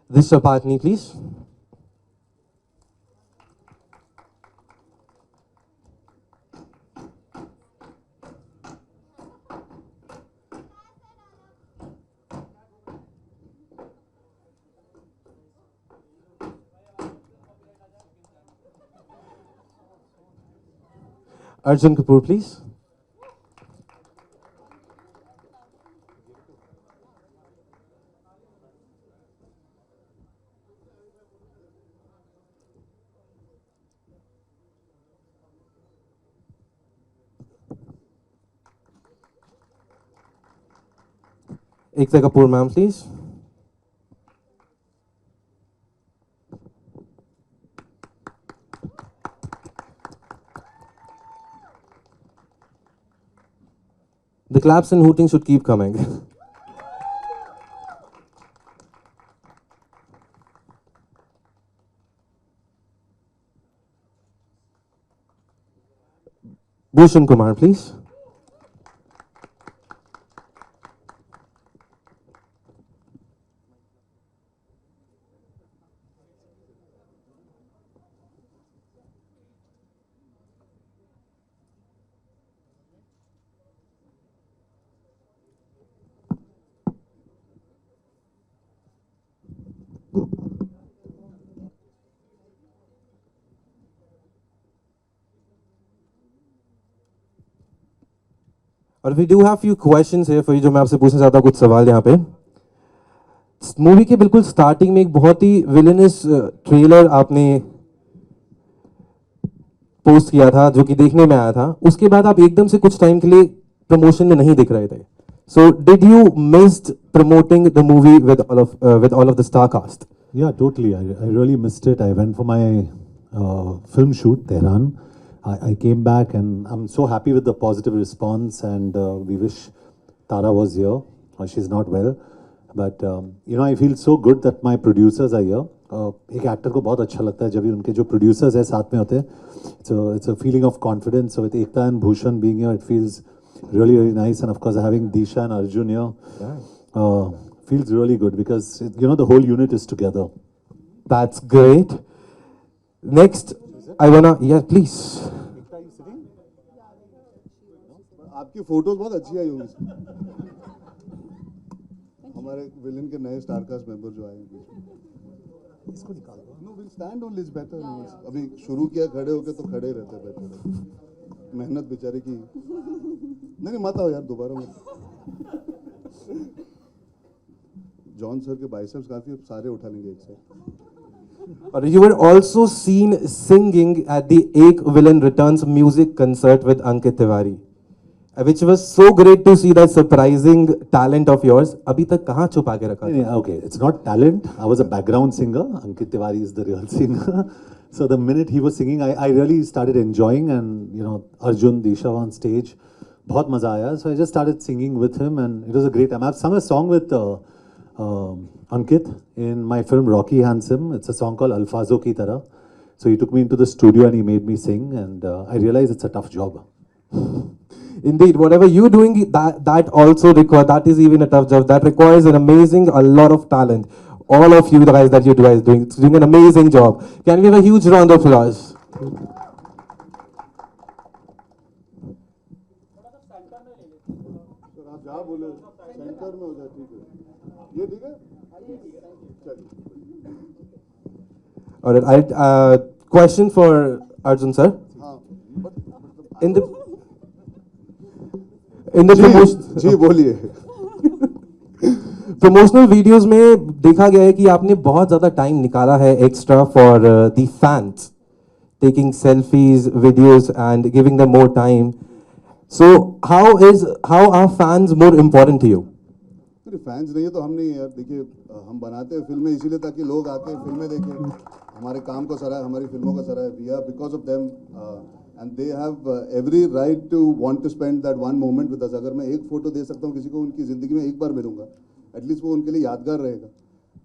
This Sapatni, please. Arjun Kapoor, please. Ekta Kapoor, ma'am, please. The claps and hooting should keep coming. Bhushan Kumar, please. और we do have few questions here for you जो मैं आपसे पूछना चाहता हूँ कुछ सवाल यहाँ पे मूवी के बिल्कुल स्टार्टिंग में एक बहुत ही विलेनस ट्रेलर आपने पोस्ट किया था जो कि देखने में आया था उसके बाद आप एकदम से कुछ टाइम के लिए प्रमोशन में नहीं दिख रहे थे so did you missed promoting the movie with all of the star cast? Yeah, totally. I really missed it. I went for my film shoot, Tehran. I came back and I'm so happy with the positive response and we wish Tara was here. She's not well. But, you know, I feel so good that my producers are here. एक actor को बहुत अच्छा लगता है जब भी उनके जो producers हैं साथ में होते हैं. It's a feeling of confidence. So with Ekta and Bhushan being here, it feels really, really nice. And of course, having Disha and Arjun here feels really good because, you know, the whole unit is together. That's great. Next, I wanna, yeah, please. आपकी photos बहुत अच्छी आई होंगी हमारे villain के नए star cast member जो आए हैं इसको निकाल दो no will stand only is better अभी शुरू किया खड़े होके तो खड़े रहते बैठे मेहनत बेचारे की नहीं मत आओ यार दोबारा मत जॉन सर के बाइसेप्स काफी सारे उठा लेंगे एक साथ और you were also seen singing at the Ek Villain Returns music concert with Ankit Tiwari. Which was so great to see that surprising talent of yours. अभी तक कहाँ छुपा के रखा था? Okay, it's not talent. I was a background singer. Ankit Tiwari is the real singer. So the minute he was singing, I really started enjoying and, you know, Arjun, Disha on stage. बहुत मजा आया. So I just started singing with him and it was a great time. I've sung a song with Ankit in my film Rocky Handsome. It's a song called Alfazo Ki Tarah. So he took me into the studio and he made me sing and I realized it's a tough job. Indeed, whatever you're doing, that also requires, that is even a tough job. That requires a lot of talent. All of you guys that you guys doing an amazing job. Can we have a huge round of applause? All right, question for Arjun sir. In the जी बोलिए promotional videos में देखा गया है कि आपने बहुत ज्यादा time निकाला है extra for the fans taking selfies videos and giving them more time so how are fans more important to you fans नहीं है तो हम नहीं यार देखिए हम बनाते हैं फिल्में इसीलिए ताकि लोग आके फिल्में देखें हमारे काम को सराहे हमारी फिल्मों को सराहे we are because of them and they have every right to want to spend that one moment with us. अगर मैं एक फोटो दे सकता हूँ किसी को उनकी ज़िंदगी में एक बार मिलूंगा एटलीस्ट वो उनके लिए यादगार रहेगा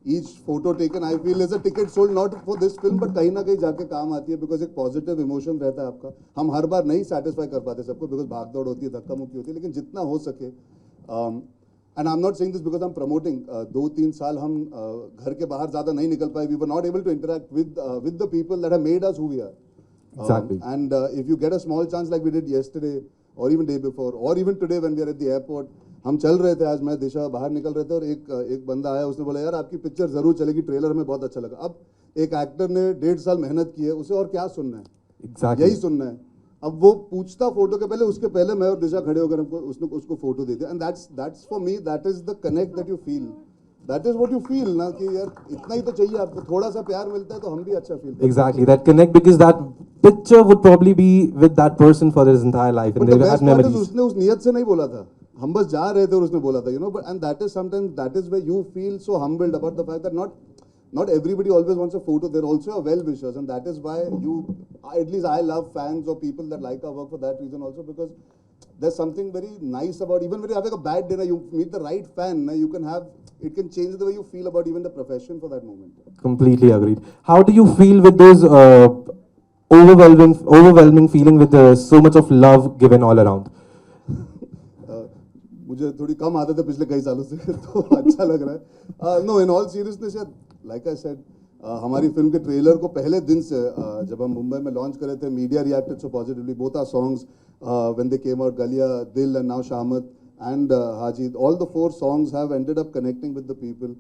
each photo taken I feel is a ticket sold not for this film but कहीं ना कहीं जाके काम आती है because एक positive emotion रहता है आपका. हम हर बार नहीं satisfy कर पाते सबको because भाग दौड़ होती है, धक्का मुक्की होती है, लेकिन जितना हो सके and I'm not saying this because I'm promoting 2-3 साल हम घर के बाहर ज़्यादा नहीं निकल पाए. We were not able to interact with the people that have made us who we are. Exactly. And if you get a small chance like we did yesterday or even day before or even today when we are at the airport, हम चल रहे थे, आज मैं दिशा बाहर निकल रहे थे और एक बंदा आया, उसने बोला यार आपकी पिक्चर जरूर चलेगी, ट्रेलर में बहुत अच्छा लगा. अब एक एक्टर ने 1.5 साल मेहनत की है, उसे और क्या सुनना है? Exactly. यही सुनना है. अब वो पूछता फोटो के पहले, उसके पहले मैं और दिशा खड़े होकर हमको उसको फोटो देते. And that's for me, that is the connect that you feel. That is what you feel ना, कि यार इतना ही तो चाहिए आपको, थोड़ा सा प्यार मिलता है तो हम भी अच्छा फील करते हैं. Exactly, that connect, because that picture would probably be with that person for his entire life, and But the they best had part is memories. उसने उस नियत से नहीं बोला था, हम बस जा रहे थे और उसने बोला था, you know. But and that is sometimes, that is where you feel so humbled about the fact that not everybody always wants a photo. They're also your well wishers, and that is why at least I love fans or people that like our work for that reason also, because there's something very nice about, even when you're having a bad dinner, you meet the right fan, you can have, it can change the way you feel about even the profession for that moment. Completely agreed. How do you feel with those overwhelming feeling with so much of love given all around? मुझे थोड़ी कम आदत है पिछले कई सालों से तो अच्छा लग रहा है. No, in all seriousness, like I said, हमारी फिल्म के ट्रेलर को पहले दिन से जब हम मुंबई में लॉन्च करे थे, media reacted so positively. Both our songs when they came out, Galliyan, Dil and now Shaamat and Haji, all the 4 songs have ended up connecting with the people.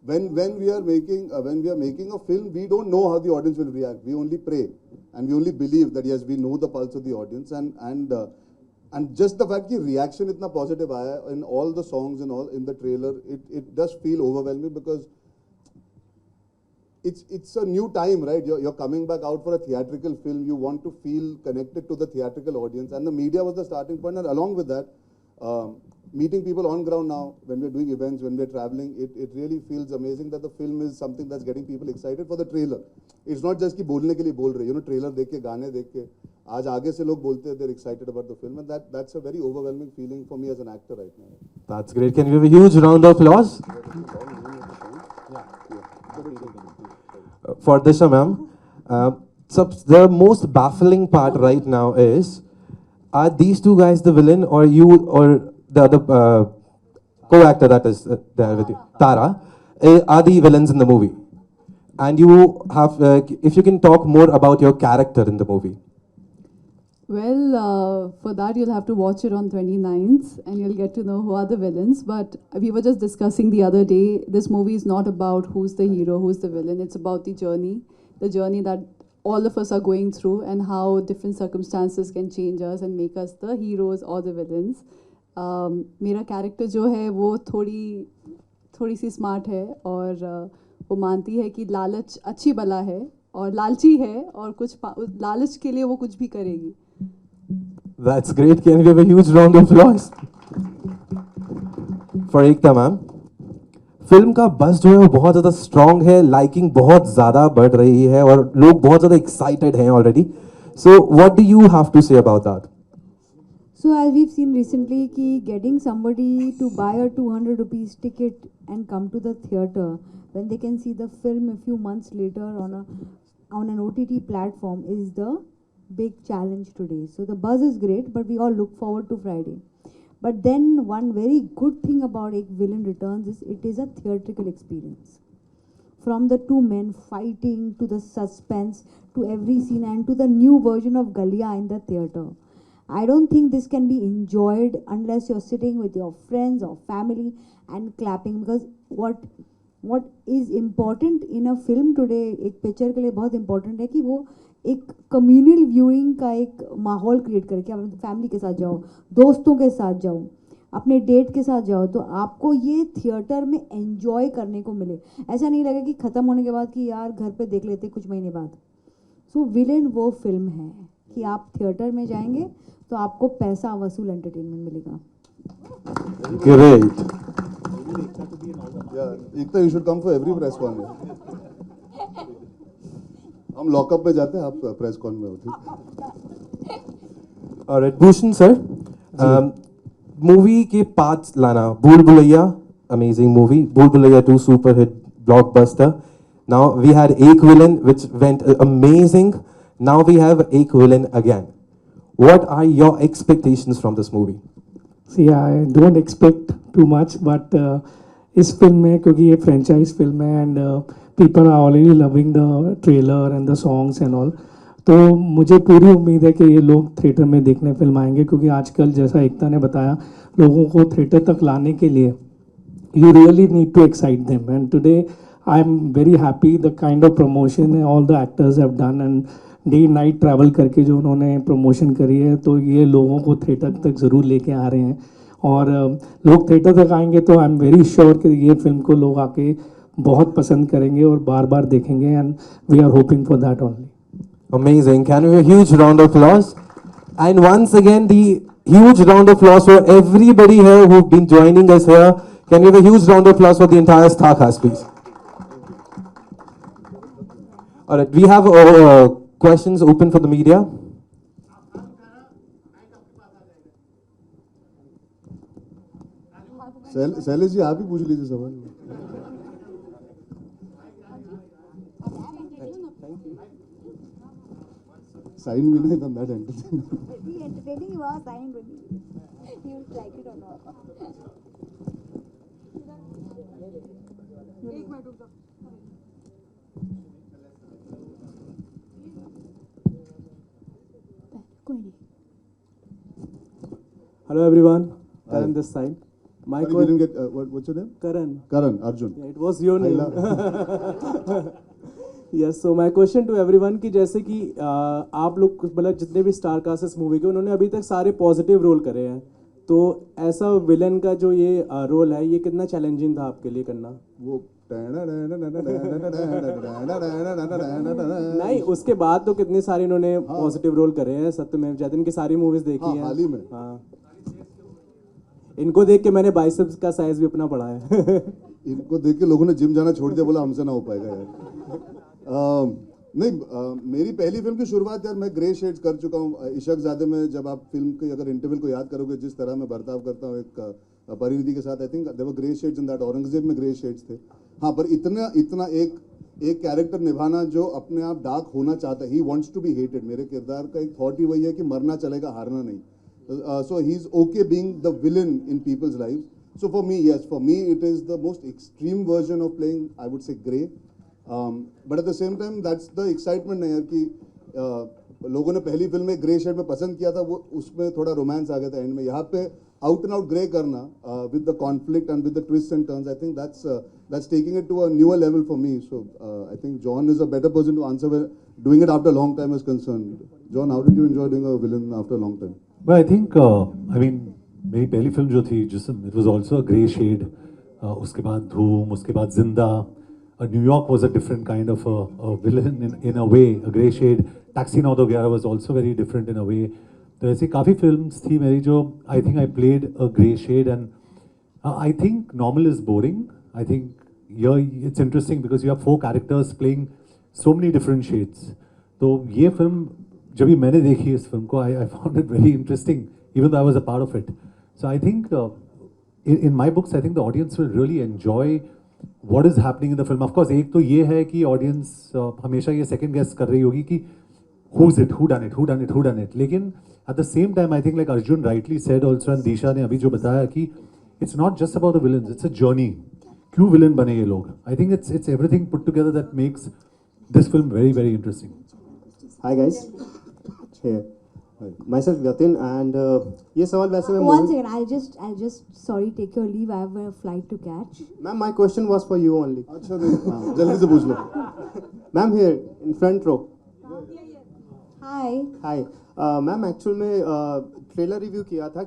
When we are making a film, we don't know how the audience will react. We only pray and we only believe that yes, we know the pulse of the audience, and just the fact that reaction itna positive aaya in all the songs and all in the trailer, it does feel overwhelming because it's a new time, right? You're coming back out for a theatrical film. You want to feel connected to the theatrical audience, and the media was the starting point. And along with that, meeting people on ground now, when we're doing events, when we're traveling, it really feels amazing that the film is something that's getting people excited for the trailer. It's not just कि बोलने के लिए बोल रहे, you know, trailer देख के, गाने देख के, आज आगे से लोग बोलते हैं, they're excited about the film, and that's a very overwhelming feeling for me as an actor right now. That's great. Can we have a huge round of applause for Disha ma'am? So the most baffling part right now is, are these two guys the villain, or you, or the other co-actor that is there with you, Tara, are the villains in the movie? And you have, if you can talk more about your character in the movie. Well, for that you'll have to watch it on 29th and you'll get to know who are the villains. But we were just discussing the other day, this movie is not about who's the hero, who's the villain. It's about the journey that all of us are going through and how different circumstances can change us and make us the heroes or the villains. मेरा character जो है वो थोड़ी सी smart है और वो मानती है कि लालच अच्छी बला है और लालची है और लालच के लिए वो कुछ भी करेगी. That's great. Can we have a huge round of applause for Ekta ma'am? Film का बस जो है वो बहुत ज़्यादा स्ट्रॉन्ग है, लाइकिंग बहुत ज़्यादा बढ़ रही है और लोग बहुत ज़्यादा एक्साइटेड हैं already. So what do you have to say about that? So as we've seen recently, getting somebody to buy a 200 rupees ticket and come to the theatre when they can see the film a few months later on an OTT platform is the big challenge today. So the buzz is great, but we all look forward to Friday. But then one very good thing about Ek Villain Returns is it is a theatrical experience. From the two men fighting to the suspense to every scene and to the new version of Galia in the theatre. I don't think this can be enjoyed unless you're sitting with your friends or family and clapping, because what is important in a film today, एक picture के लिए बहुत important है कि वो एक communal viewing का एक माहौल create करे कि आप फैमिली के साथ जाओ, दोस्तों के साथ जाओ, अपने डेट के साथ जाओ, तो आपको ये थिएटर में एंजॉय करने को मिले. ऐसा नहीं लगे कि ख़त्म होने के बाद कि यार घर पे देख लेते कुछ महीने बाद. सो विलेन वो फिल्म है कि आप थिएटर में जाएंगे तो आपको पैसा वसूल एंटरटेनमेंट मिलेगा. Great. Yeah, Ekta, you should come for every press con. हम लॉकअप में जाते हैं, आप प्रेस कॉन में होते. Alright, Bhushan sir, मूवी के पार्ट्स लाना, भूल भुलैया अमेजिंग मूवी, भूल Bhulaiyaa 2 super hit, blockbuster. Now we had Ek Villain, which went amazing. Now we have Ek Villain again. What are your expectations from this movie? See, I don't expect too much, but इस film में क्योंकि ये franchise film है and people are already loving the trailer and the songs and all, तो मुझे पूरी उम्मीद है कि ये लोग थिएटर में देखने फिल्म आएंगे, क्योंकि आजकल जैसा एकता ने बताया लोगों को थिएटर तक लाने के लिए you really need to excite them, and today I am very happy the kind of promotion all the actors have done, and day night travel करके जो उन्होंने प्रमोशन करी है, तो ये लोगों को थिएटर तक ज़रूर लेके आ रहे हैं, और लोग थिएटर तक आएंगे तो आई एम वेरी श्योर कि ये फिल्म को लोग आके बहुत पसंद करेंगे और बार बार देखेंगे, and we are hoping for that only. Amazing. Can we have a huge round of applause? And once again, the huge round of applause for everybody here who've been joining us here. Can we have a huge round of applause for the entire star cast, please? All right, we have questions open for the media. Shailesh ji आप ही पूछ लीजिए सवाल. Sign भी नहीं था entertaining you are signing with me. You like it or not? Hello everyone, Karan Hi. this side. My Sorry, we didn't get what's your name? Karan. Karan Arjun. Yeah, it was your I name. love- Yes, so my question to everyone कि जैसे कि आप लोग मतलब जितने भी star cast इस movie के उन्होंने अभी तक सारे पॉजिटिव रोल करे हैं, तो ऐसा विलन का जो ये रोल है ये कितना चैलेंजिंग था आपके लिए करना? वो नहीं, उसके बाद तो कितने सारे इन्होंने पॉजिटिव रोल करे हैं. सत्यमेव जयते की सारी मूवीज देखी हाँ, हैं. हाल ही में. हाँ, इनको देख के मैंने बाइसेप्स का साइज भी अपना बढ़ाया है. इनको देख के लोगों ने जिम जाना छोड़ दिया, बोला हमसे ना हो पाएगा यार. नहीं, मेरी पहली फिल्म की शुरुआत यार मैं ग्रे शेड्स कर चुका हूँ. इशक ज़ादे में जब आप फिल्म के अगर इंटरवल को याद करोगे, जिस तरह मैं बर्ताव करता हूँ एक परिणीति के साथ, I think there were grey shades in that. Aurangzeb में ग्रे शेड्स थे. हाँ, पर इतना इतना एक कैरेक्टर निभाना जो अपने आप डार्क होना चाहता है. He wants to be hated. मेरे किरदार का एक थॉट ही वही है कि मरना चलेगा, हारना नहीं. So he's okay being the villain in people's lives. So for me, yes, for me it is the most extreme version of playing, I would say, grey. But at the same time, that's the excitement ना यार कि लोगों ने पहली film में grey shade में पसंद किया था, वो उसमें थोड़ा रोमांस आ गया था एंड में. यहाँ पे आउट एंड आउट ग्रे करना with the conflict and with the twists and turns, I think that's taking it to a newer level for me. So I think John is a better person to answer when doing it after a long time is concerned. John, how did you enjoy doing a villain after a long time? But I think, I mean, मेरी पहली film जो थी जिसम, it was also a grey shade. उसके बाद धूम, उसके बाद जिंदा. New York was a different kind of a villain in a way, a grey shade. Taxi 911 was also very different in a way. तो ऐसी काफ़ी फिल्म्स थी मेरी जो I think I played a grey shade, and I think normal is boring. I think here it's interesting because you have 4 characters playing so many different shades. तो ये film जब भी मैंने देखी इस फिल्म को, I found it very interesting, even though I was a part of it. So I think in my books, I think the audience will really enjoy what is happening in the film. Of course, एक तो ये है कि audience हमेशा ये second guess कर रही होगी कि who's it, who done it. लेकिन at the same time, I think like Arjun rightly said also, and Disha ने अभी जो बताया कि it's not just about the villains, it's a journey. क्यों villain बने ये लोग? I think it's everything put together that makes this film very, very interesting. Hi guys. Here. Myself Yatin, and ये सवाल वैसे मैं One second, I'll just sorry, take your leave. I have a flight to catch. Ma'am, my question was for you only. अच्छा नहीं, जल्दी से पूछ लो. Ma'am, here in front row. Hi. Hi. Ma'am actual में ट्रेलर रिव्यू किया था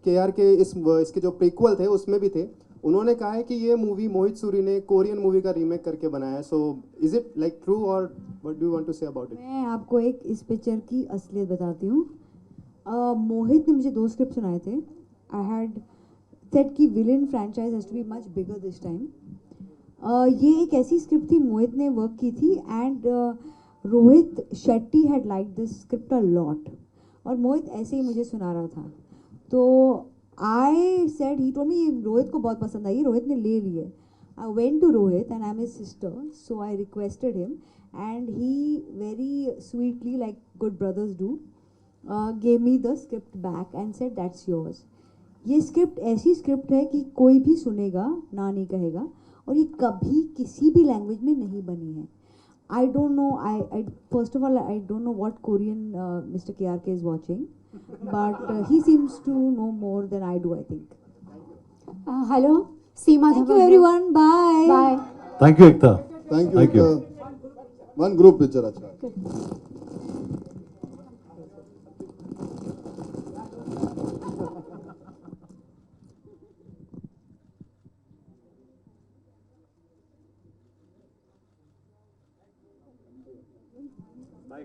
KR के इसके जो प्रीक्वल थे उसमें भी थे. उन्होंने कहा है कि ये मूवी मोहित सूरी ने कोरियन मूवी का रीमेक करके बनाया है. So is it like true और what do you want to say about it? मैं आपको एक इस पिक्चर की असलियत बताती हूँ. मोहित ने मुझे 2 स्क्रिप्ट सुनाए थे. आई हैड सेड कि villain franchise has to be much bigger this time. ये एक ऐसी स्क्रिप्ट थी, मोहित ने वर्क की थी, and Rohit Shetty had like this script a lot. और मोहित ऐसे ही मुझे सुना रहा था, तो I said, he told me Rohit को बहुत पसंद आई, रोहित ने ले ली है. I went to Rohit, and I'm his sister, so I requested him, and he very sweetly, like good brothers do, gave me the script back and said, "That's yours." ये script ऐसी script है कि कोई भी सुनेगा ना नहीं कहेगा, और ये कभी किसी भी लैंग्वेज में नहीं बनी है. I don't know. I first of all, I don't know what Korean Mr. KRK is watching, but he seems to know more than I do, I think. Hello, Seema. Thank you, everyone. Bye. Bye. Thank you, Ekta. Thank you. Thank you. One group picture, अच्छा. I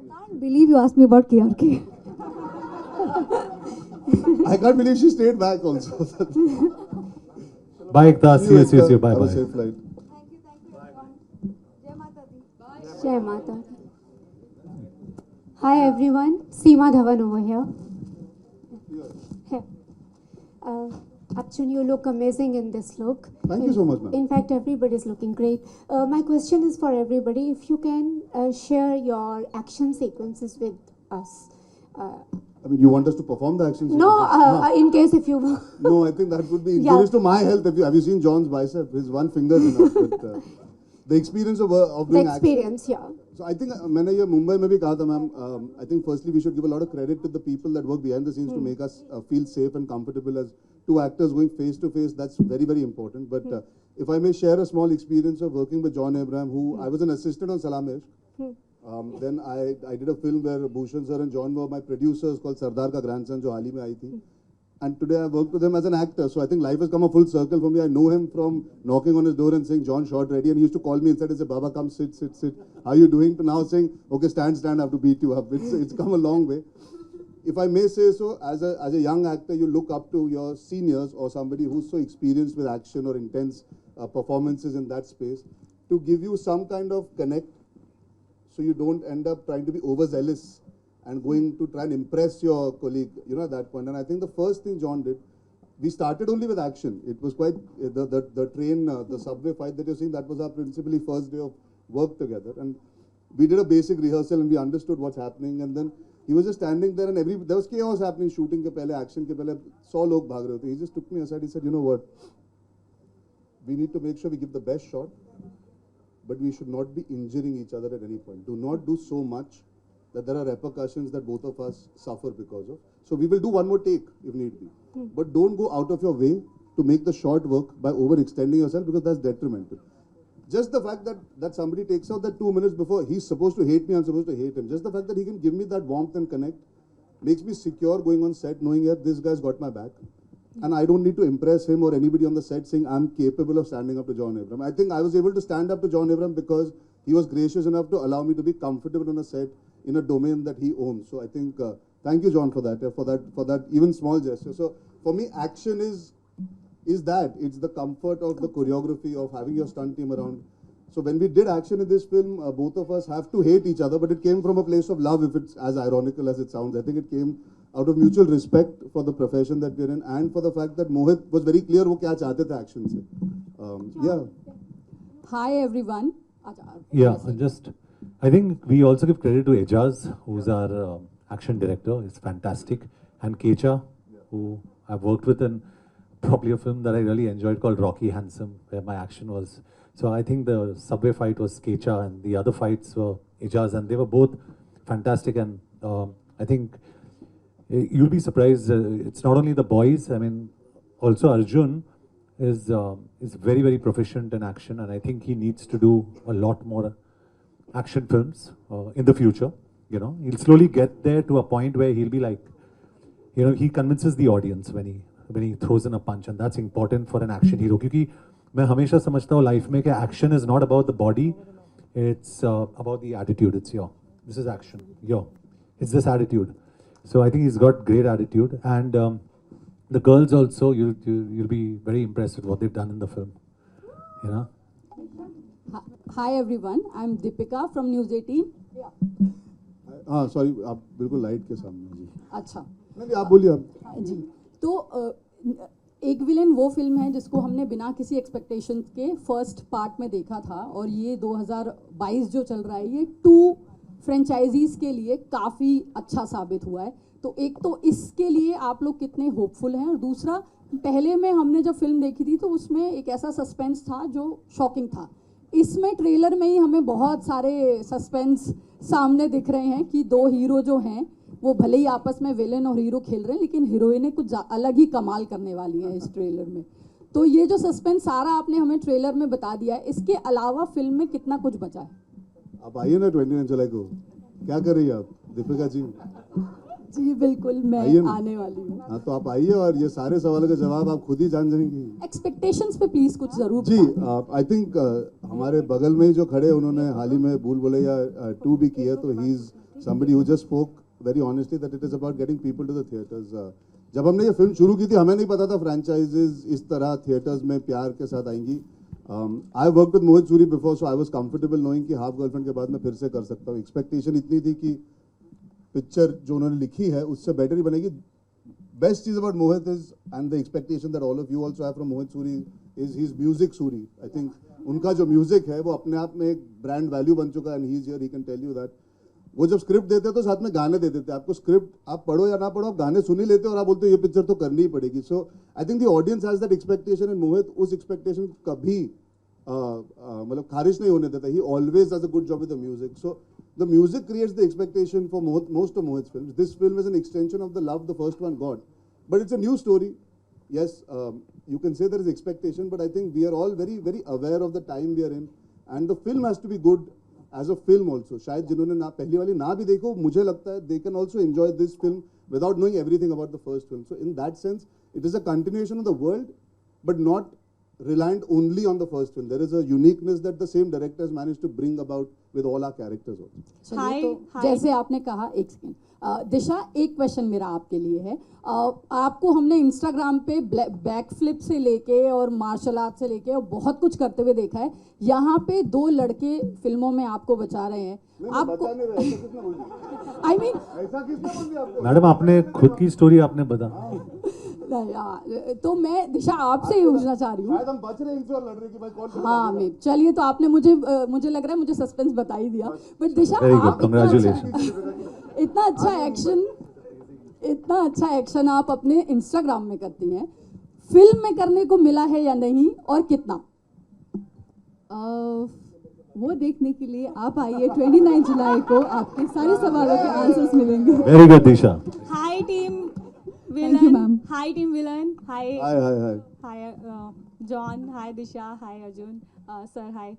can't believe you asked me about KRK. I can't believe she stayed back also. Bye, Ekta. See you. Bye, Have a bye. safe flight. Thank you, everyone. Jai Mata Di. Jai Mata. Hi everyone, Seema Dhawan over here. Here. Actually, you look amazing in this look. Thank you so much, ma'am. In fact, everybody is looking great. My question is for everybody. If you can share your action sequences with us. I mean, you want us to perform the action No, sequences? in case if you. No, I think that would be Yeah. injurious to my health. Have you seen John's bicep? His one finger is enough. But, the experience of The doing action. experience, yeah. So I think मैंने ये मुंबई में भी कहा था ma'am. I think firstly we should give a lot of credit to the people that work behind the scenes to make us feel safe and comfortable as two actors going face to face. That's very, very important. But if I may share a small experience of working with John Abraham, who I was an assistant on Salamesh. Then I did a film where Bhushan sir and John were my producers, called Sardar Ka Grandson, जो हाल ही में आई थी. And today I worked with him as an actor. So I think life has come a full circle for me. I know him from knocking on his door and saying, "John, shot ready." And he used to call me inside and say, "Baba, come sit. How are you doing?" To now saying, "Okay, stand, I have to beat you up." It's come a long way. If I may say so, as a young actor, you look up to your seniors or somebody who's so experienced with action or intense performances in that space to give you some kind of connect, so you don't end up trying to be overzealous and going to try and impress your colleague, at that point. And I think the first thing John did, we started only with action. It was quite, the train, the subway fight that you're seeing, that was our principally first day of work together. And we did a basic rehearsal and we understood what's happening. And then he was just standing there and there was chaos happening, shooting ke pehle, action ke pehle, 100 log bhag rahe hote. He just took me aside, he said, "You know what, we need to make sure we give the best shot, but we should not be injuring each other at any point. Do not do so much that there are repercussions that both of us suffer because of. So we will do one more take if need be. But don't go out of your way to make the shot work by overextending yourself, because that's detrimental." Just the fact that somebody takes out that 2 minutes before, he's supposed to hate me, I'm supposed to hate him. Just the fact that he can give me that warmth and connect makes me secure going on set, knowing that this guy's got my back. And I don't need to impress him or anybody on the set saying I'm capable of standing up to John Abraham. I think I was able to stand up to John Abraham because he was gracious enough to allow me to be comfortable on a set in a domain that he owns. So I think, thank you, John, for that even small gesture. So for me, action is that. It's the comfort of the choreography, of having your stunt team around. So when we did action in this film, both of us have to hate each other, but it came from a place of love, if it's as ironical as it sounds. I think it came out of mutual respect for the profession that we're in, and for the fact that Mohit was very clear wo kya chahte the action se. Yeah. Hi everyone. Yeah, I think we also give credit to Ejaz, who's our action director. He's fantastic. And Kecha, who I've worked with in probably a film that I really enjoyed called Rocky Handsome, where my action was. So I think the subway fight was Kecha and the other fights were Ejaz, and they were both fantastic. And I think you'll be surprised, it's not only the boys, I mean, also Arjun is very, very proficient in action, and I think he needs to do a lot more action films in the future. He'll slowly get there to a point where he'll be like, he convinces the audience when he throws in a punch, and that's important for an action hero. क्योंकि मैं हमेशा समझता हूँ life में कि action is not about the body, it's about the attitude. This is action. It's this attitude. So I think he's got great attitude, and the girls also, you'll be very impressed with what they've done in the film. Hi everyone. I'm Deepika from News 18. हाँ sorry, आप बिल्कुल light के सामने जी. अच्छा नहीं आप बोलिए आप. जी, तो एक विलेन वो फिल्म है जिसको हमने बिना किसी एक्सपेक्टेशन के फर्स्ट पार्ट में देखा था, और ये 2022 जो चल रहा है ये 2 फ्रेंचाइजीज के लिए काफ़ी अच्छा साबित हुआ है। तो एक तो इसके लिए आप लोग कितने होपफुल हैं, और दूसरा पहले में हमने जब फिल्म देखी थी तो उसमें एक ऐसा सस्पेंस था जो शॉकिंग था। इसमें ट्रेलर में ही हमें बहुत सारे सस्पेंस सामने दिख रहे हैं कि 2 हीरो जो हैं वो भले ही आपस में विलेन और हीरो खेल रहे हैं, लेकिन हीरोइनें कुछ अलग ही कमाल करने वाली हैं इस ट्रेलर में। तो ये जो सस्पेंस सारा आपने हमें ट्रेलर में बता दिया है, इसके अलावा फिल्म में कितना कुछ बचा है? आप आइए ना 29 जुलाई को। क्या कर रही है आप दीपिका जी? जी बिल्कुल, मैं आने वाली हूँ। हाँ तो आप आइए और ये सारे सवालों के जवाब आप खुद ही जान जाएंगी। एक्सपेक्टेशंस पे प्लीज कुछ जरूर जी। आई थिंक हमारे बगल में ही जो खड़े उन्होंने हाल ही में भूल भुलैया 2 भी किया, तो he is somebody who just spoke very honestly that it is about getting people to the theatres. जब हमने ये फिल्म शुरू की थी हमें नहीं पता था फ्रेंचाइजेज इस तरह थिएटर्स में प्यार के साथ आएंगी। I work with Mohit Suri before, so I was comfortable knowing कि हाफ गर्लफ्रेंड के बाद मैं फिर से कर सकता हूँ। एक्सपेक्टेशन इतनी थी कि पिक्चर जो उन्होंने लिखी है उससे बेटर ही बनेगी। बेस्ट चीज about Mohit is and the expectation that all of you also have from Mohit Suri is his music Suri. I think उनका जो म्यूजिक है वो अपने आप में एक ब्रांड वैल्यू बन चुका है, and he is here, he can tell you that. वो जब स्क्रिप्ट देते हैं तो साथ में गाने दे देते हैं आपको। स्क्रिप्ट आप पढ़ो या ना पढ़ो, आप गाने सुन ही लेते हो और आप बोलते हो ये पिक्चर तो करनी ही पड़ेगी। So I think the audience has that expectation, and Mohit उस एक्सपेक्टेशन कभी मतलब खारिज नहीं होने देता। He always does a good job with the music. So the music creates the expectation for most of Mohit's films. This film is an extension of the love the first one got, but it's a new story. Yes, you can say there is expectation, but I think we are all very, very aware of the time we are in, and the film has to be good as a film also. शायद जिन्होंने ना पहली वाली ना भी देखो, मुझे लगता है they can also enjoy this film without knowing everything about the first film. So in that sense, it is a continuation of the world, but not reliant only on the first film. There is a uniqueness that the same director has managed to bring about with all our characters also. चलिए, तो जैसे आपने कहा, एक second दिशा, एक question मेरा आपके लिए है। आपको हमने इंस्टाग्राम पे बैक फ्लिप से लेके और मार्शल आर्ट से लेके और बहुत कुछ करते हुए देखा है। यहाँ पे 2 लड़के फिल्मों में आपको बचा रहे हैं। आपको आई मीन ऐसा किसने बोल दिया आपको? मैडम आपने खुद की स्टोरी आपने बता। तो मैं दिशा आपसे ही पूछना चाह रही हूँ। शायद हम बच रहे हैं इनसे और लड़ रहे हैं कि भाई कौन। हाँ मैं, चलिए, तो आपने मुझे लग रहा है मुझे सस्पेंस बता ही दिया। बट दिशा, आप इतना अच्छा एक्शन आप अपने इंस्टाग्राम में करती हैं, फिल्म में करने को मिला है या नहीं, और कितना? वो देखने के लिए आप आइए 29 जुलाई को, आपके सारे सवालों के आंसर्स मिलेंगे। Very good Disha. Hi team Thank you, ma'am. Hi team villain. Hi hi John. Hi Disha. Hi Arjun sir. Hi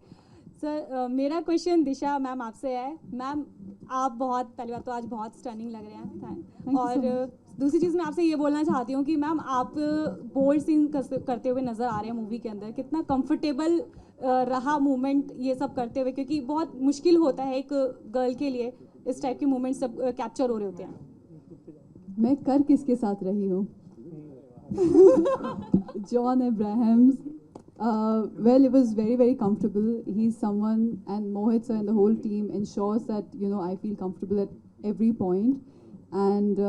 sir. मेरा क्वेश्चन दिशा मैम आपसे है। मैम आप बहुत, पहली बात तो आज बहुत स्टनिंग लग रहे हैं, और दूसरी चीज़ मैं आपसे ये बोलना चाहती हूँ कि मैम आप बोल्ड सीन करते हुए नज़र आ रहे हैं मूवी के अंदर। कितना कंफर्टेबल रहा मूवमेंट ये सब करते हुए, क्योंकि बहुत मुश्किल होता है एक गर्ल के लिए इस टाइप के मूवमेंट सब कैप्चर हो रहे होते हैं। मैं कर किसके साथ रही हूँ? John Abrahams. Well, it was very, very comfortable. He's someone, and Mohit sir and the whole team ensures that, you know, I feel comfortable at every point. And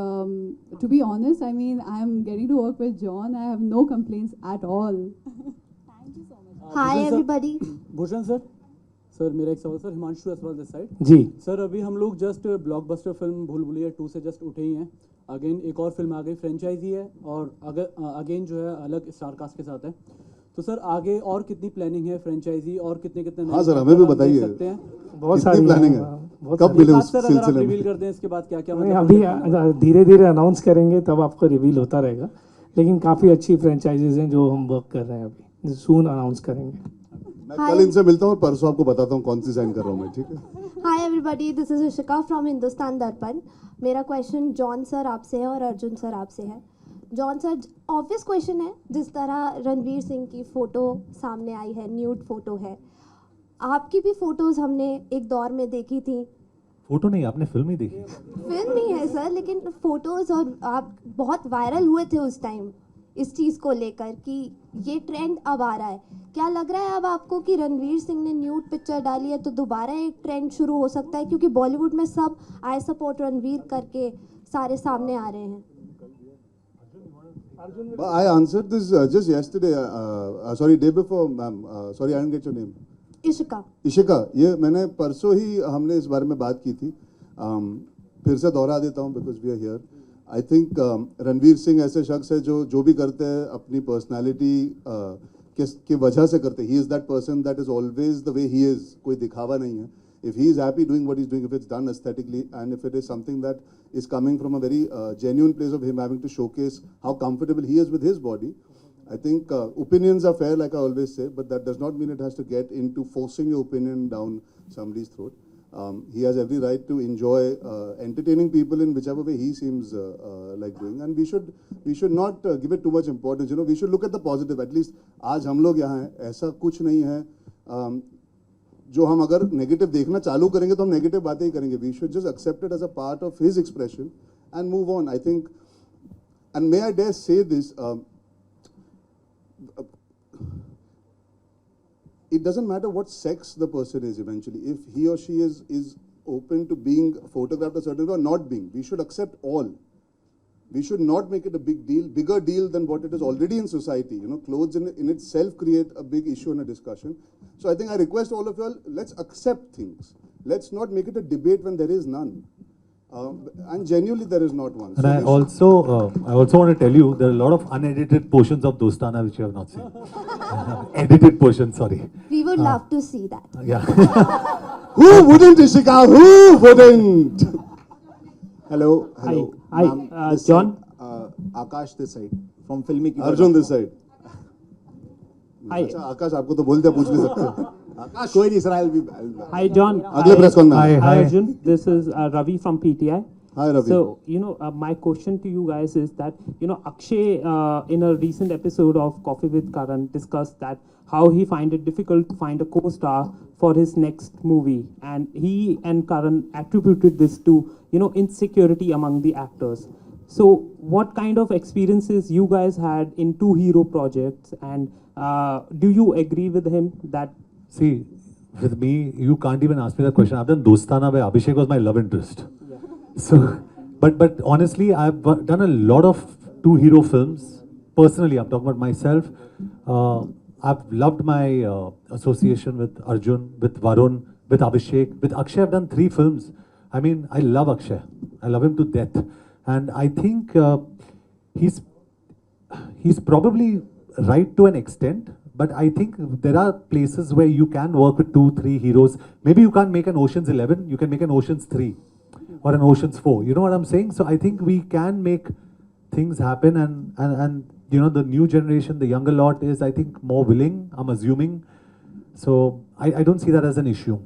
to be honest, I mean, I'm getting to work with John. I have no complaints at all. Thank you so much. Hi everybody. Bhushan sir, मेरा एक सवाल sir, Himanshu Aswal this side. जी sir, अभी हम लोग just blockbuster film भूल भुलैया 2 से just उठे ही हैं। अगेन एक और फिल्म आ गई, फ्रेंचाइजी है, और अगेन जो है अलग स्टार कास्ट के साथ है। तो सर आगे और कितनी प्लानिंग है फ्रेंचाइजी, और कितने हाँ सर, हमें भी बताइए सकते हैं? बहुत सारी प्लानिंग है, कब मिले उस सर, अगर आप सिलसिले में? रिवील कर दें इसके बाद क्या क्या अभी धीरे धीरे अनाउंस करेंगे, तब आपको रिवील होता रहेगा। लेकिन काफ़ी अच्छी फ्रेंचाइजीज हैं जो हम वर्क कर रहे हैं, अभी सून अनाउंस करेंगे। मैं कल इनसे मिलता हूँ और परसों आपको बताता हूँ कौन सी साइन कर रहा हूँ मैं, ठीक है? Hi everybody, this is Rishika from Hindustan दर्पण। मेरा क्वेश्चन जॉन सर आपसे है और अर्जुन सर आपसे है। जॉन सर, ऑब्वियस क्वेश्चन है, जिस तरह रणवीर सिंह की फ़ोटो सामने आई है, न्यूड फोटो है, आपकी भी फ़ोटोज़ हमने एक दौर में देखी थी। फोटो नहीं, आपने फिल्म ही देखी। फिल्म नहीं है सर, लेकिन फ़ोटोज़, और आप बहुत वायरल हुए थे उस टाइम इस चीज़ को लेकर कि ये ट्रेंड अब आ रहा है। क्या लग रहा है अब आपको कि रणवीर सिंह ने न्यूड पिक्चर डाली है तो दोबारा एक ट्रेंड शुरू हो सकता है? क्योंकि बॉलीवुड में सब आई सपोर्ट रणवीर करके सारे सामने आ रहे हैं। But I answered this just yesterday. Sorry, day before, ma'am. Sorry, I didn't get your name. Ishika Ishika, ये मैंने परसों ही हमने इस बारे में बात की थी. फिर से दोहरा देता हूँ because we are here. I think Ranveer Singh ऐसे शख्स है जो भी करते हैं अपनी पर्सनालिटी की वजह से करते हैं. He is that person that is always the way he is. कोई दिखावा नहीं है. If he is happy doing what he's doing, if it's done aesthetically, and if it is something that is coming from a very genuine place of him having to showcase how comfortable he is with his body, I think opinions are fair, like I always say, but that does not mean it has to get into forcing your opinion down somebody's throat. He has every right to enjoy entertaining people in whichever way he seems like doing, and we should not give it too much importance. You know, we should look at the positive. At least आज हम लोग यहाँ हैं, ऐसा कुछ नहीं है. जो हम अगर नेगेटिव देखना चालू करेंगे तो हम नेगेटिव बातें ही करेंगे. We should just accept it as a part of his expression and move on. I think, and may I dare say this, it doesn't matter what sex the person is eventually. If he or she is open to being photographed a certain way or not being, we should accept all. We should not make it a bigger deal than what it is already in society. You know, clothes in itself create a big issue and a discussion. So I think I request all of you all, let's accept things. Let's not make it a debate when there is none. And genuinely there is not one. And I also want to tell you, there are a lot of unedited portions of Dostana which you have not seen. Edited portions, sorry. we would love to see that. Yeah. Who wouldn't, Ishika? Who wouldn't? Hello. Hi, Ma'am, this John. side, Akash this side from Filmy Keeper. Arjun this side. Hi. अच्छा, आकाश आपको तो बोल दिया, पूछ नहीं सकते. आकाश कोई नहीं sir, I'll be. Hi John. अगले press con में. Hi Arjun. This is Ravi from PTI. Hi Ravi. So my question to you guys is that Akshay in a recent episode of Coffee with Karan discussed that how he find it difficult to find a co-star for his next movie, and he and Karan attributed this to insecurity among the actors. So what kind of experiences you guys had in two hero projects, and do you agree with him that? See, with me, you can't even ask me that question. I've done Dostana where Abhishek was my love interest. Yeah. So, but honestly, I've done a lot of two hero films. Personally, I'm talking about myself. I've loved my association with Arjun, with Varun, with Abhishek, with Akshay. I've done 3 films. I mean, I love Akshay. I love him to death. And I think he's probably right to an extent. But I think there are places where you can work with 2-3 heroes. Maybe you can't make an Ocean's 11, you can make an Ocean's 3 or an Ocean's 4. You know what I'm saying? So I think we can make things happen, and the new generation, the younger lot is, I think, more willing, I'm assuming. So I don't see that as an issue.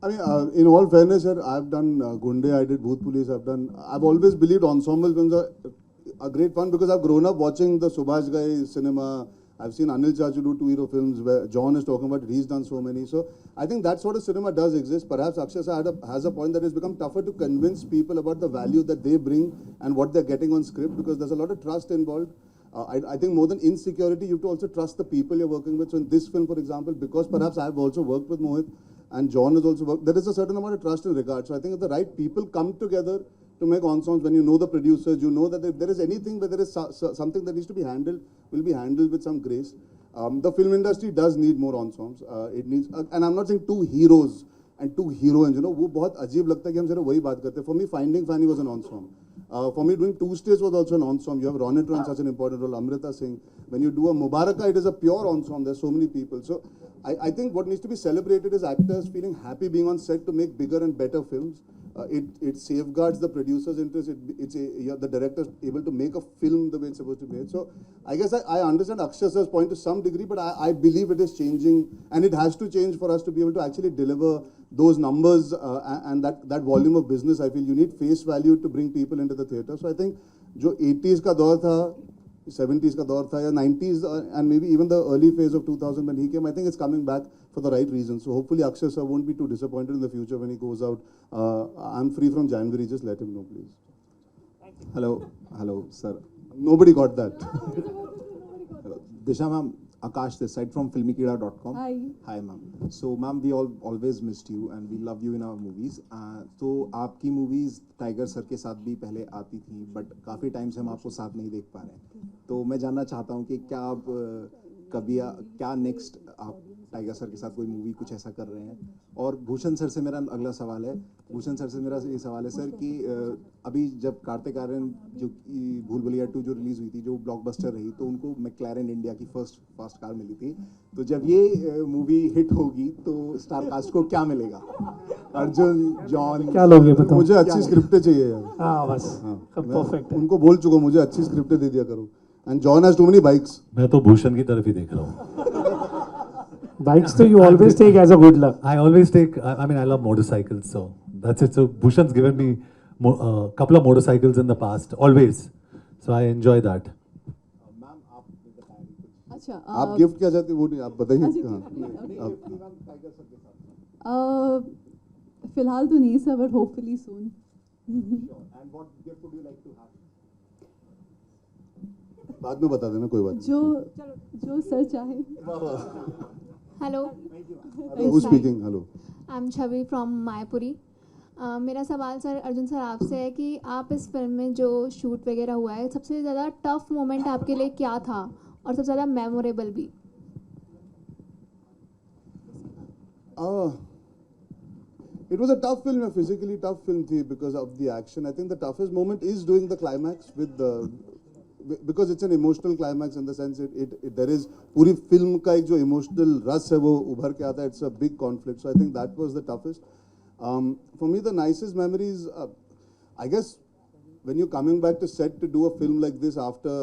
I mean, in all fairness, sir, I've done Gunde, I did Bhoot Police, I've always believed ensemble films are great fun because I've grown up watching the Subhash Ghai cinema. I've seen Anil Chachu do 2 hero films where John is talking about it. He's done so many. So I think that sort of cinema does exist. Perhaps Akshay has a point that it's become tougher to convince people about the value that they bring and what they're getting on script, because there's a lot of trust involved. I think more than insecurity, you have to also trust the people you're working with. So in this film, for example, because perhaps I've also worked with Mohit and John has also worked, there is a certain amount of trust and regard. So I think if the right people come together to make ensembles, when you know the producers, you know that if there is anything where there is something that needs to be handled, will be handled with some grace. The film industry does need more ensembles. It needs, and I'm not saying 2 heroes and 2 heroines. वो बहुत अजीब लगता है कि हम सिर्फ वही बात करते हैं. For me, Finding Fanny was an ensemble. For me, doing Tuesdays was also an ensemble. You have Ronit in such an important role, Amrita Singh. When you do a Mubaraka, it is a pure ensemble. There's so many people. So I think what needs to be celebrated is actors feeling happy being on set to make bigger and better films. It safeguards the producer's interest. The director's able to make a film the way it's supposed to be made. So I guess I understand Akshay's point to some degree, but I believe it is changing, and it has to change for us to be able to actually deliver those numbers and that volume of business. I feel you need face value to bring people into the theatre. So I think जो 80s का दौर था, 70s का दौर था, या 90s and maybe even the early phase of 2000 when he came, I think it's coming back for the right reasons. So hopefully Akshay sir won't be too disappointed in the future when he goes out. I'm free from January, just let him know, please. Hello, sir. Nobody got that. Disha ma'am, Akash this side from filmykida.com. Hi. Hi ma'am. So ma'am, we all always missed you and we love you in our movies. तो आपकी movies tiger sir के साथ भी पहले आती थी, but काफ़ी time से हम आपको साथ नहीं देख पा रहे हैं. तो मैं जानना चाहता हूँ कि क्या आप कभी क्या नेक्स्ट आप टाइगर सर के साथ कोई मूवी कुछ ऐसा कर रहे हैं. और भूषण सर से मेरा अगला सवाल है. भूषण सर से मेरा ये सवाल है सर कि अभी जब कार्तिक आर्यन जो भूल भुलैया 2 जो रिलीज हुई थी, जो ब्लॉकबस्टर रही, तो उनको मैक्लारेन इंडिया की फर्स्ट कार मिली थी. तो जब ये मूवी हिट होगी तो स्टार कास्ट को क्या मिलेगा? अर्जुन, जॉन, क्या लोगे बताओ? मुझे अच्छी स्क्रिप्टें चाहिए यार. हाँ बस परफेक्ट है. उनको बोल चुका हूँ, मुझे अच्छी स्क्रिप्टें दे दिया करो. And John has too many bikes. मैं तो भूषण की तरफ ही देख रहा हूँ. Bikes तो you always take as a good luck. I always take. I mean, I love motorcycles, so that's it. So Bhushan's given me a couple of motorcycles in the past, always. So I enjoy that. अच्छा आप gift क्या चाहते हैं वो नहीं आप बताइए. फिलहाल तो नहीं सर, बट होपफुली सून. बाद में बता देना, कोई बात जो सर चाहे. हेलो, नहीं. Speaking. Hello, I am Chhavi from Mayapuri. मेरा सवाल सर अर्जुन सर आपसे है कि आप इस फिल्म में जो शूट वगैरह हुआ है, सबसे ज़्यादा टफ मोमेंट आपके लिए क्या था और सबसे ज़्यादा मेमोरेबल भी? it was a tough film, a physically tough film थी because of the action. I think the toughest moment is doing the climax with the because it's an emotional climax in the sense it there is पूरी film का एक जो emotional रस है वो उभर के आता है. It's a big conflict, so I think that was the toughest. For me, the nicest memories, I guess, when you're coming back to set to do a film like this after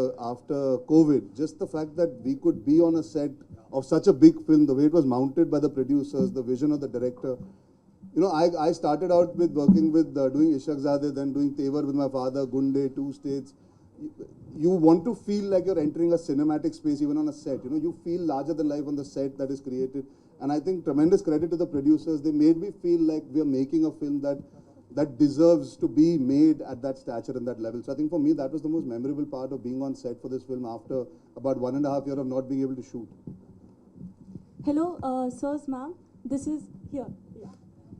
COVID, just the fact that we could be on a set of such a big film, the way it was mounted by the producers, the vision of the director. You know, I started out with working with doing Ishaq Zadeh, then doing Tevar with my father, Gunde, 2 States. You want to feel like you're entering a cinematic space even on a set. You know, you feel larger than life on the set that is created. And I think tremendous credit to the producers. They made me feel like we are making a film that deserves to be made at that stature and that level. So I think for me, that was the most memorable part of being on set for this film after about 1.5 years of not being able to shoot. Hello, sirs, ma'am. This is here.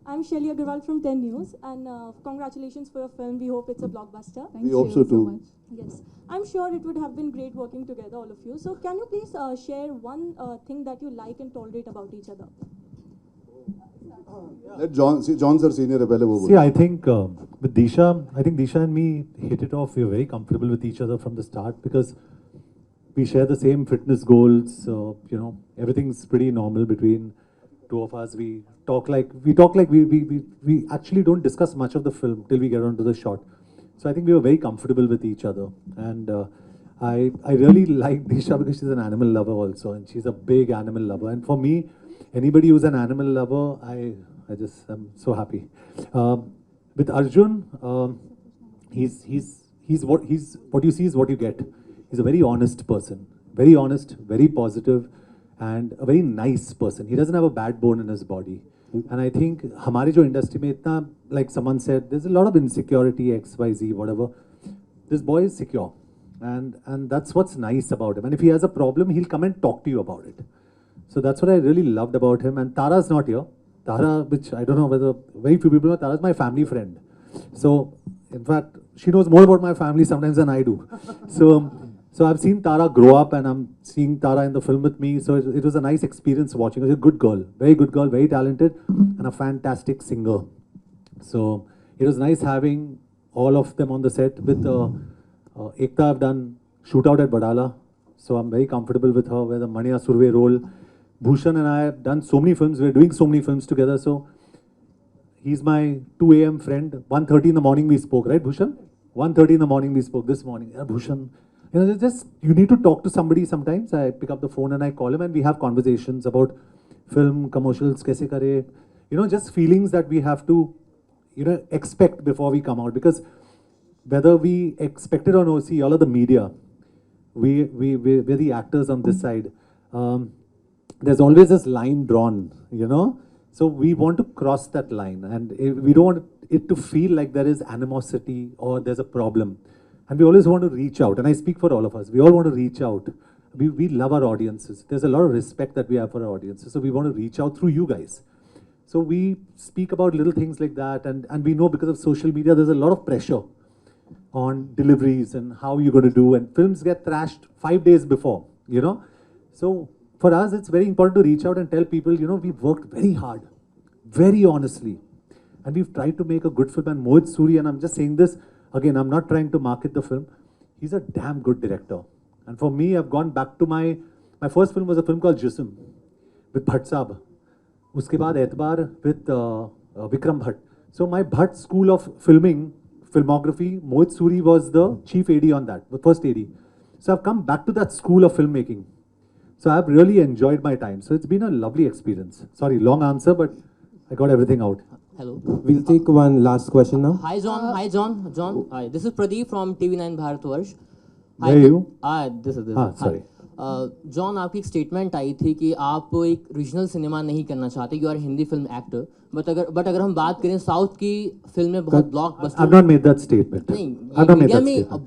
I'm Shelly Agarwal from 10 News, and congratulations for your film. We hope it's a blockbuster. Thank We you hope so too. much. Yes, I'm sure it would have been great working together, all of you. So can you please share one thing that you like and tolerate about each other? Let John sir senior है पहले वो See, बोलो. I think with Disha, I think Disha and me hit it off. We were very comfortable with each other from the start because we share the same fitness goals. You know, everything's pretty normal between two of us. We talk like we actually don't discuss much of the film till we get onto the shot. So I think we were very comfortable with each other, and I really like Disha because she's an animal lover also, and she's a big animal lover. And for me, anybody who's an animal lover, I'm so happy. With Arjun, he's what you see is what you get. He's a very honest person, very honest, very positive, and a very nice person. He doesn't have a bad bone in his body. And I think हमारे जो industry में इतना, like someone said, there's a lot of insecurity, X, Y, Z, whatever. This boy is secure, and that's what's nice about him. And if he has a problem, he'll come and talk to you about it. So that's what I really loved about him. And Tara's not here. Tara, which I don't know whether very few people know, Tara's my family friend. So in fact, she knows more about my family sometimes than I do. So I've seen Tara grow up, and I'm seeing Tara in the film with me. So it was a nice experience watching her. She's a good girl, very talented, and a fantastic singer. So it was nice having all of them on the set. With Ekta, I've done Shootout at Badala. So I'm very comfortable with her, with the Manya Surve role. Bhushan and I have done so many films. We're doing so many films together. So he's my 2 a.m. friend. 1:30 in the morning we spoke, right, Bhushan? 1:30 in the morning we spoke this morning. Yeah, Bhushan. You know, just you need to talk to somebody sometimes. I pick up the phone and I call him, and we have conversations about film, commercials, kaise kare. You know, just feelings that we have to, you know, expect before we come out. Because whether we expect it or not, see, all of the media, we're the actors on this side. There's always this line drawn, you know. So we want to cross that line, and we don't want it to feel like there is animosity or there's a problem. And we always want to reach out, and I speak for all of us. We all want to reach out, we love our audiences. There's a lot of respect that we have for our audiences. So we want to reach out through you guys. So we speak about little things like that, and we know because of social media, there's a lot of pressure on deliveries and how you're going to do, and films get thrashed 5 days before, you know. So for us, it's very important to reach out and tell people, you know, we've worked very hard, very honestly, and we've tried to make a good film. And Mohit Suri, and I'm just saying this, again, I'm not trying to market the film, he's a damn good director. And for me, I've gone back to my first film was a film called Jism with Bhatt Saab. Uske baad Etbar with Vikram Bhatt. So my Bhatt school of filmography, Mohit Suri was the chief AD on that, the first AD. So I've come back to that school of filmmaking. So I've really enjoyed my time. So it's been a lovely experience. Sorry, long answer, but I got everything out. Hello. We'll take one last question now. Hi, John. Hi, John. John. Hi. This is Pradeep from TV9 Bharatvarsh. Where are you? This is. Sorry. John, आपकी एक statement आई थी कि आप एक regional cinema नहीं करना चाहते, you are Hindi film actor, but अगर हम बात करें साउथ की फिल्में बहुत blockbuster. I've not made that statement. नहीं, I've not made media that में statement.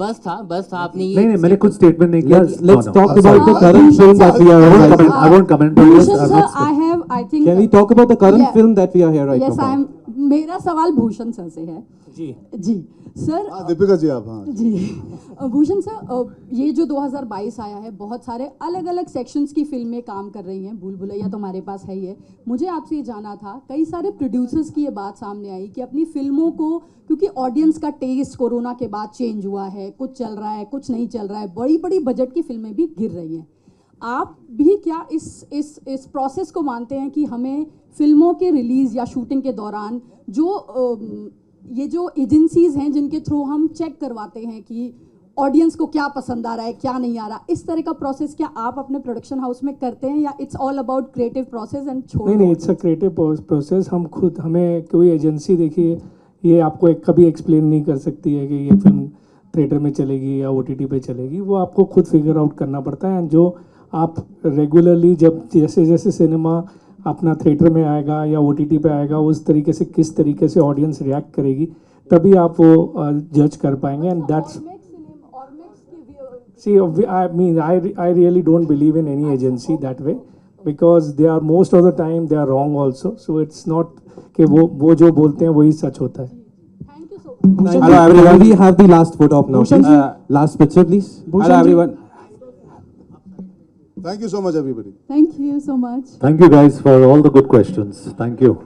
बस था आपने ये नहीं, मैंने कुछ statement नहीं किया। Let's talk about the current film that we are. I won't comment on this. Bhushan sir, I think. Can we talk about the current Yeah. film that we are here right Yes, now? मेरा सवाल Bhushan sir से है। जी sir. Deepika ji आप। हाँ जी Bhushan sir, ये जो 2022 आया है, बहुत सारे अलग अलग सेक्शंस की फिल्में काम कर रही हैं, भूल भुलैया तो हमारे पास है ही है। मुझे आपसे ये जानना था, कई सारे प्रोड्यूसर्स की ये बात सामने आई कि अपनी फिल्मों को, क्योंकि ऑडियंस का टेस्ट कोरोना के बाद चेंज हुआ है, कुछ चल रहा है कुछ नहीं चल रहा है, बड़ी बड़ी बजट की फिल्में भी गिर रही हैं। आप भी क्या इस प्रोसेस को मानते हैं कि हमें फिल्मों के रिलीज़ या शूटिंग के दौरान ये जो एजेंसीज हैं जिनके थ्रू हम चेक करवाते हैं कि ऑडियंस को क्या पसंद आ रहा है क्या नहीं आ रहा, इस तरह का प्रोसेस क्या आप अपने प्रोडक्शन हाउस में करते हैं, या it's all about creative process and छोड़? नहीं, इट्स अ क्रिएटिव प्रोसेस। हम खुद, हमें कोई एजेंसी, देखिए ये आपको कभी एक्सप्लेन नहीं कर सकती है कि ये फिल्म थिएटर में चलेगी या OTT पे चलेगी, वो आपको खुद फिगर आउट करना पड़ता है। एंड जो आप रेगुलरली जब जैसे जैसे सिनेमा अपना थिएटर में आएगा या OTT पे आएगा, उस तरीके से किस तरीके से ऑडियंस रिएक्ट करेगी, तभी आप वो जज कर पाएंगे। And that's see, I mean, I really don't believe in any agency that way, because they are most of the time they are wrong also. So it's not कि वो जो बोलते हैं वही सच होता है। Hello everyone, we have the last photo up now. Last picture please. Hello everyone. Thank you so much everybody. Thank you so much. Thank you guys for all the good questions. Thank you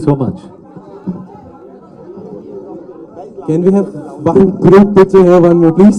so much. Can we have one group picture here, one more please?